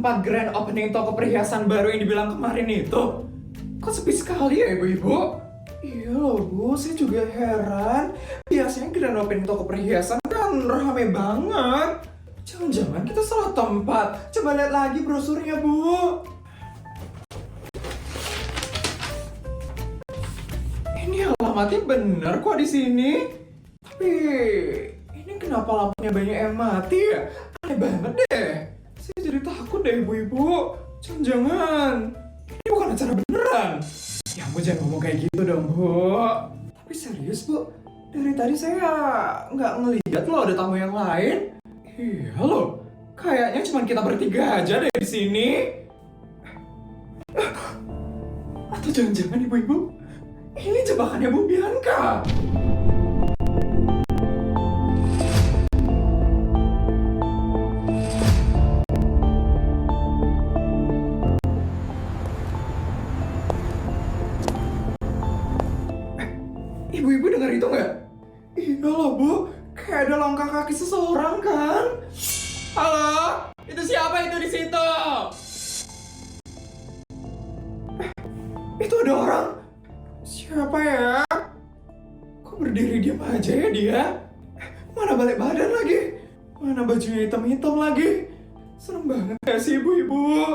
tempat grand opening toko perhiasan baru yang dibilang kemarin itu. Kok sepi sekali ya ibu-ibu? Iya loh bu, saya juga heran. Biasanya grand opening toko perhiasan kan rame banget. Jangan-jangan kita salah tempat. Coba lihat lagi brosurnya bu. Ini alamatnya bener kok di sini. Tapi ini kenapa lampunya banyak yang mati ya? Aneh banget deh. Saya jadi takut deh ibu-ibu. Jangan-jangan ini bukan acara beneran. Ya bu jangan ngomong kayak gitu dong bu. Tapi serius bu, dari tadi saya nggak ngelihat loh ada tamu yang lain. Iya loh, kayaknya cuma kita bertiga aja deh di sini. Atau jangan-jangan ibu-ibu ini jebakannya Bu Bianca. Ibu-ibu dengar itu nggak? Iya loh Bu, kayak ada langkah kaki seseorang kan? Halo, itu siapa itu di situ? Itu ada orang. Siapa ya? Kok berdiri diam aja ya dia? Mana balik badan lagi? Mana bajunya hitam-hitam lagi? Serem banget ya sih ibu-ibu.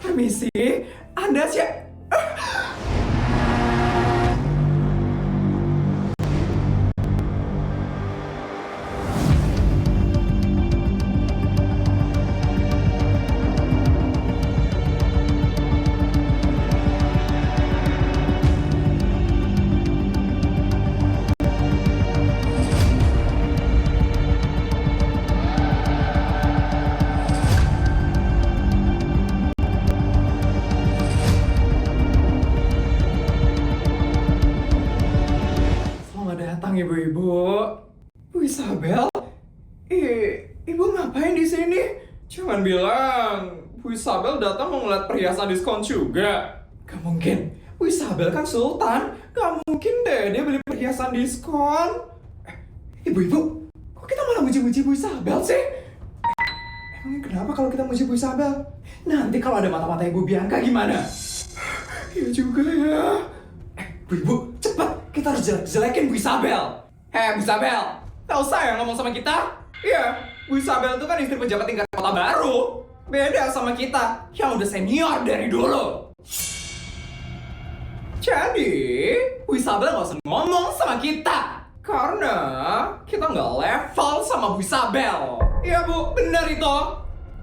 Permisi, Anda siapa? Ibu-ibu, Bu Isabel, ibu ngapain di sini? Jangan bilang Bu Isabel datang mau ngeliat perhiasan diskon juga. Gak mungkin, Bu Isabel kan sultan. Gak mungkin deh dia beli perhiasan diskon. Ibu-ibu, kok kita malah muji-muji Bu Isabel sih? Emang kenapa kalau kita muji Bu Isabel? Nanti kalau ada mata-mata Ibu Bianca gimana? Iya juga ya. Bu-ibu, cepat! Kita harus jelekin Bu Isabel. Bu Isabel, gak usah ya ngomong sama kita. Iya, Bu Isabel itu kan istri pejabat tingkat kota baru. Beda sama kita, yang udah senior dari dulu. Jadi, Bu Isabel gak usah ngomong sama kita. Karena kita nggak level sama Bu Isabel. Iya Bu, benar itu.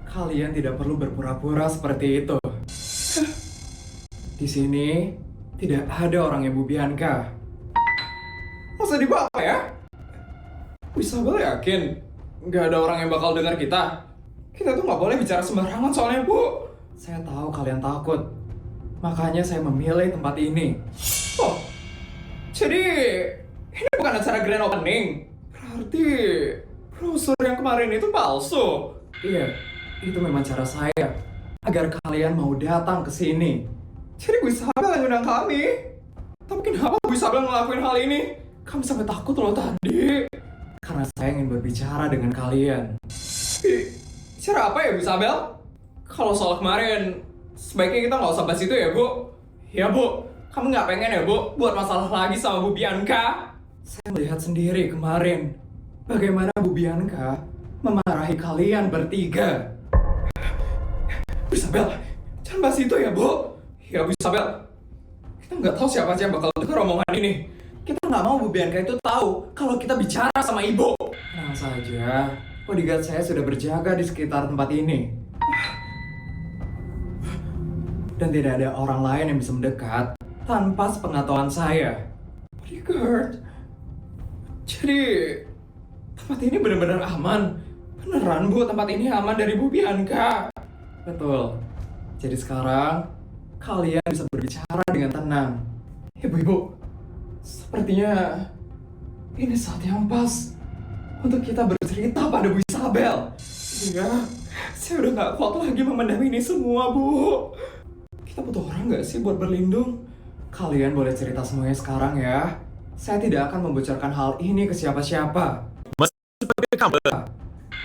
Kalian tidak perlu berpura-pura seperti itu. Di sini tidak ada orangnya Bu Bianca. Masa di apa ya? Bu Isabel yakin nggak ada orang yang bakal dengar kita? Kita tuh nggak boleh bicara sembarangan soalnya Bu. Saya tahu kalian takut. Makanya saya memilih tempat ini. Oh, jadi ini bukan acara grand opening. Berarti brosur yang kemarin itu palsu. Iya, itu memang cara saya agar kalian mau datang ke sini. Jadi Bu Isabel yang undang kami. Tapi kenapa Bu Isabel ngelakuin hal ini? Kami sampai takut loh tadi. Karena saya ingin berbicara dengan kalian. Bicara apa ya Bu Isabel? Kalau soal kemarin, sebaiknya kita nggak usah bahas itu ya Bu. Ya Bu, kamu nggak pengen ya Bu buat masalah lagi sama Bu Bianca? Saya melihat sendiri kemarin bagaimana Bu Bianca memarahi kalian bertiga. Bu Isabel, jangan bahas itu ya Bu. Ya Bu Isabel, kita nggak tahu siapa aja yang bakal dengar omongan ini. Kita nggak mau Bu Bianca itu tahu kalau kita bicara sama Ibu. Tenang saja, bodyguard saya sudah berjaga di sekitar tempat ini. Dan tidak ada orang lain yang bisa mendekat tanpa sepengetahuan saya. Bodyguard? Jadi, tempat ini benar-benar aman? Beneran Bu, tempat ini aman dari Bu Bianca? Betul. Jadi sekarang, kalian bisa berbicara dengan tenang. Ibu-ibu, sepertinya ini saat yang pas untuk kita bercerita pada Bu Isabel. Iya, saya udah gak kuat lagi memendam ini semua, Bu. Kita butuh orang gak sih buat berlindung? Kalian boleh cerita semuanya sekarang ya. Saya tidak akan membocorkan hal ini ke siapa-siapa. Seperti kamu.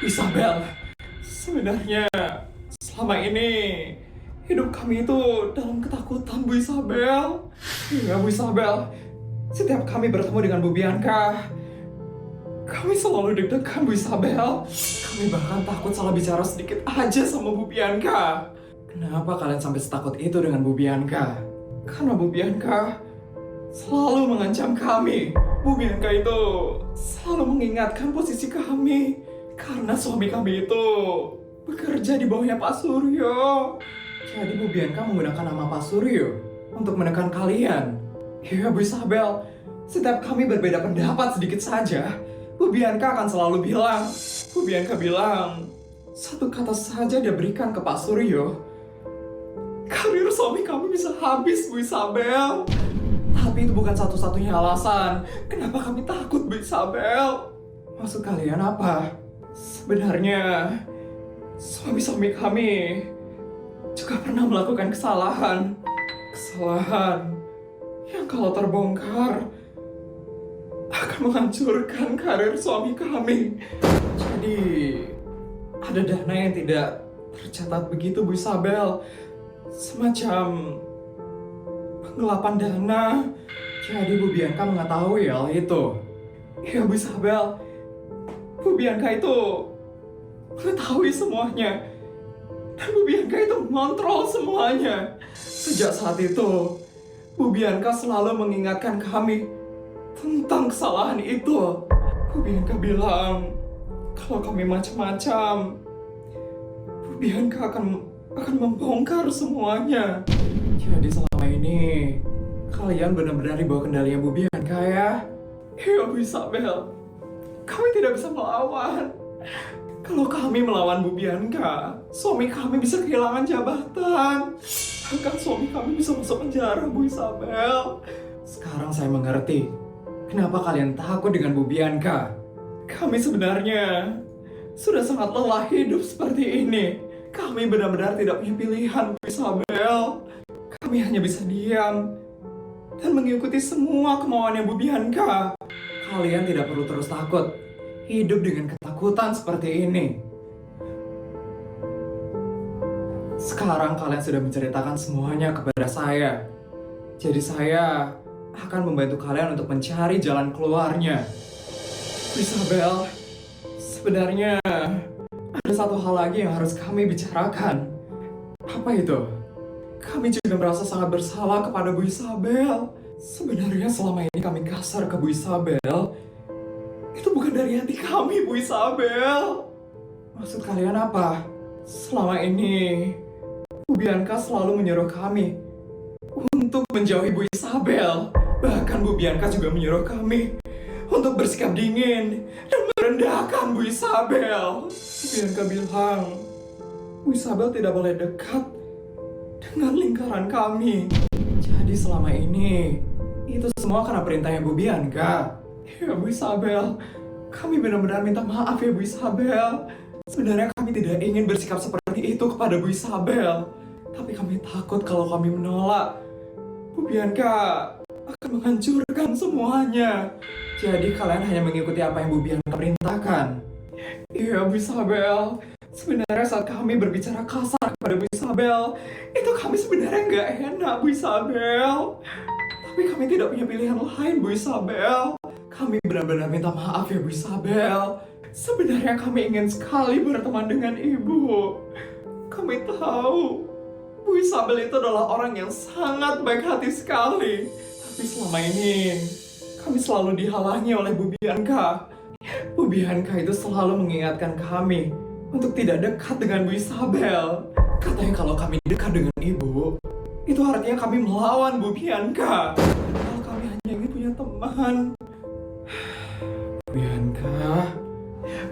Isabel, sebenarnya selama ini hidup kami itu dalam ketakutan, Bu Isabel. Iya, Bu Isabel. Setiap kami bertemu dengan Bu Bianca, kami selalu deg-degan, Bu Isabel. Kami bahkan takut salah bicara sedikit aja sama Bu Bianca. Kenapa kalian sampai setakut itu dengan Bu Bianca? Karena Bu Bianca selalu mengancam kami. Bu Bianca itu selalu mengingatkan posisi kami. Karena suami kami itu bekerja di bawahnya Pak Suryo. Jadi Bu Bianca menggunakan nama Pak Suryo untuk menekan kalian. Iya, Bu Isabel. Setiap kami berbeda pendapat sedikit saja, Bu Bianca akan selalu bilang, Bu Bianca bilang, satu kata saja dia berikan ke Pak Suryo, karir suami kami bisa habis, Bu Isabel. Tapi itu bukan satu-satunya alasan kenapa kami takut, Bu Isabel. Maksud kalian apa? Sebenarnya suami-suami kami juga pernah melakukan kesalahan yang kalau terbongkar akan menghancurkan karir suami kami. Jadi ada dana yang tidak tercatat begitu, Bu Isabel, semacam penggelapan dana. Jadi Bu Bianca mengetahui hal itu. Ya, Bu Isabel, Bu Bianca itu mengetahui semuanya. Dan Bu Bianca itu mengontrol semuanya. Sejak saat itu, Bu Bianca selalu mengingatkan kami tentang kesalahan itu. Bu Bianca bilang, kalau kami macam-macam, Bu Bianca akan membongkar semuanya. Jadi selama ini, kalian benar-benar di bawah kendalinya Bu Bianca ya? Iya, Bu Isabel. Kami tidak bisa melawan. Kalau kami melawan Bu Bianca, suami kami bisa kehilangan jabatan. Bahkan suami kami bisa masuk penjara, Bu Isabel. Sekarang saya mengerti kenapa kalian takut dengan Bu Bianca. Kami sebenarnya sudah sangat lelah hidup seperti ini. Kami benar-benar tidak punya pilihan, Bu Isabel. Kami hanya bisa diam dan mengikuti semua kemauannya Bu Bianca. Kalian tidak perlu terus takut hidup dengan ketakutan seperti ini. Sekarang kalian sudah menceritakan semuanya kepada saya. Jadi saya akan membantu kalian untuk mencari jalan keluarnya. Isabel, sebenarnya ada satu hal lagi yang harus kami bicarakan. Apa itu? Kami juga merasa sangat bersalah kepada Bu Isabel. Sebenarnya selama ini kami kasar ke Bu Isabel. Itu bukan dari hati kami, Bu Isabel. Maksud kalian apa? Selama ini, Bu Bianca selalu menyuruh kami untuk menjauhi Bu Isabel. Bahkan Bu Bianca juga menyuruh kami untuk bersikap dingin dan merendahkan Bu Isabel. Bu Bianca bilang, Bu Isabel tidak boleh dekat dengan lingkaran kami. Jadi selama ini, itu semua karena perintahnya Bu Bianca. Ya, Bu Isabel, kami benar-benar minta maaf ya, Bu Isabel. Sebenarnya kami tidak ingin bersikap seperti itu kepada Bu Isabel. Tapi kami takut kalau kami menolak, Bu Bianca akan menghancurkan semuanya. Jadi kalian hanya mengikuti apa yang Bu Bianca perintahkan. Iya, Bu Isabel. Sebenarnya saat kami berbicara kasar kepada Bu Isabel, itu kami sebenarnya nggak enak, Bu Isabel. Tapi kami tidak punya pilihan lain, Bu Isabel. Kami benar-benar minta maaf ya, Bu Isabel. Sebenarnya kami ingin sekali berteman dengan Ibu. Kami tahu Bu Isabel itu adalah orang yang sangat baik hati sekali. Tapi selama ini kami selalu dihalangi oleh Bu Bianca. Bu Bianca itu selalu mengingatkan kami untuk tidak dekat dengan Bu Isabel. Katanya kalau kami dekat dengan Ibu, itu artinya kami melawan Bu Bianca. Padahal kami hanya ingin punya teman. Bu Bianca,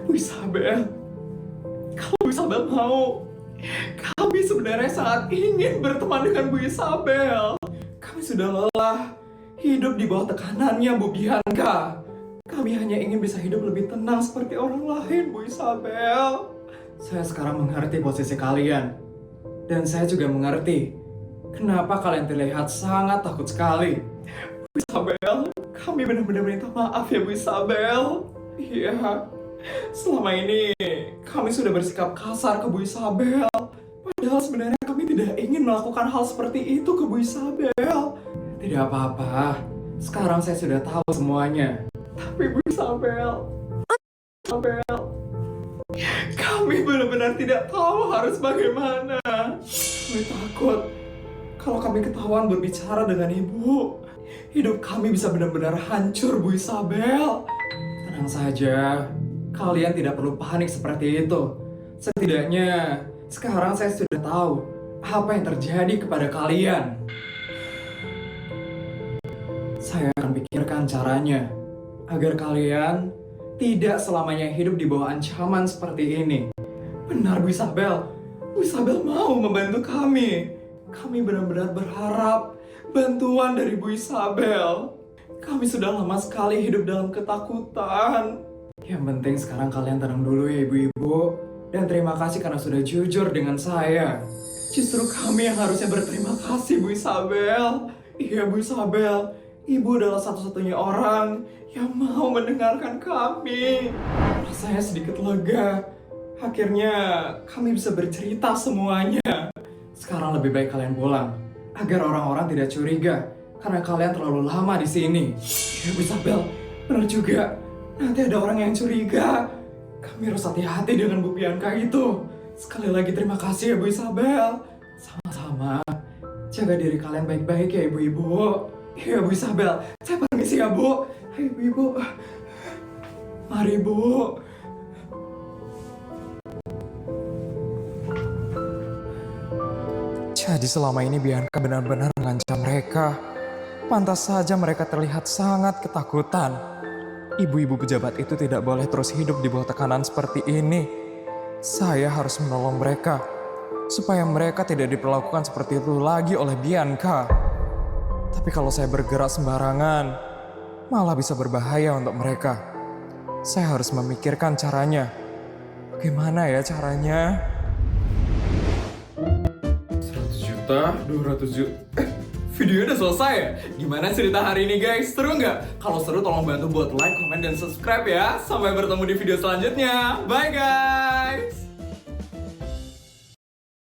Bu Isabel, kalau Bu Isabel mau, kami sebenarnya sangat ingin berteman dengan Bu Isabel. Kami sudah lelah hidup di bawah tekanannya Bu Bianca. Kami hanya ingin bisa hidup lebih tenang seperti orang lain, Bu Isabel. Saya sekarang mengerti posisi kalian. Dan saya juga mengerti kenapa kalian terlihat sangat takut sekali. Bu Isabel, kami benar-benar minta maaf ya, Bu Isabel. Iya, selama ini kami sudah bersikap kasar ke Bu Isabel. Padahal sebenarnya kami tidak ingin melakukan hal seperti itu ke Bu Isabel. Tidak apa-apa, sekarang saya sudah tahu semuanya. Tapi Bu Isabel, kami benar-benar tidak tahu harus bagaimana. Kami takut kalau kami ketahuan berbicara dengan Ibu, hidup kami bisa benar-benar hancur, Bu Isabel. Tenang saja, kalian tidak perlu panik seperti itu. Setidaknya, sekarang saya sudah tahu apa yang terjadi kepada kalian. Saya akan pikirkan caranya agar kalian tidak selamanya hidup di bawah ancaman seperti ini. Benar, Bu Isabel. Bu Isabel mau membantu kami. Kami benar-benar berharap bantuan dari Bu Isabel. Kami sudah lama sekali hidup dalam ketakutan. Yang penting sekarang kalian tenang dulu ya ibu-ibu. Dan terima kasih karena sudah jujur dengan saya. Justru kami yang harusnya berterima kasih Bu Isabel. Iya Bu Isabel, Ibu adalah satu-satunya orang yang mau mendengarkan kami. Rasanya sedikit lega. Akhirnya kami bisa bercerita semuanya. Sekarang lebih baik kalian pulang agar orang-orang tidak curiga karena kalian terlalu lama di sini. Ya Bu Isabel, benar juga. Nanti ada orang yang curiga. Kami harus hati-hati dengan Bu Bianca itu. Sekali lagi terima kasih ya Bu Isabel. Sama-sama. Jaga diri kalian baik-baik ya ibu-ibu. Iya Bu Isabel, saya permisi ya Bu. Ayo ibu-ibu. Mari Bu. Jadi selama ini Bianca benar-benar mengancam mereka. Pantas saja mereka terlihat sangat ketakutan. Ibu-ibu pejabat itu tidak boleh terus hidup di bawah tekanan seperti ini. Saya harus menolong mereka, supaya mereka tidak diperlakukan seperti itu lagi oleh Bianca. Tapi kalau saya bergerak sembarangan, malah bisa berbahaya untuk mereka. Saya harus memikirkan caranya. Bagaimana ya caranya? 100 juta, 200 juta. Videonya udah selesai ya? Gimana cerita hari ini guys? Seru nggak? Kalau seru tolong bantu buat like, komen, dan subscribe ya. Sampai bertemu di video selanjutnya. Bye guys!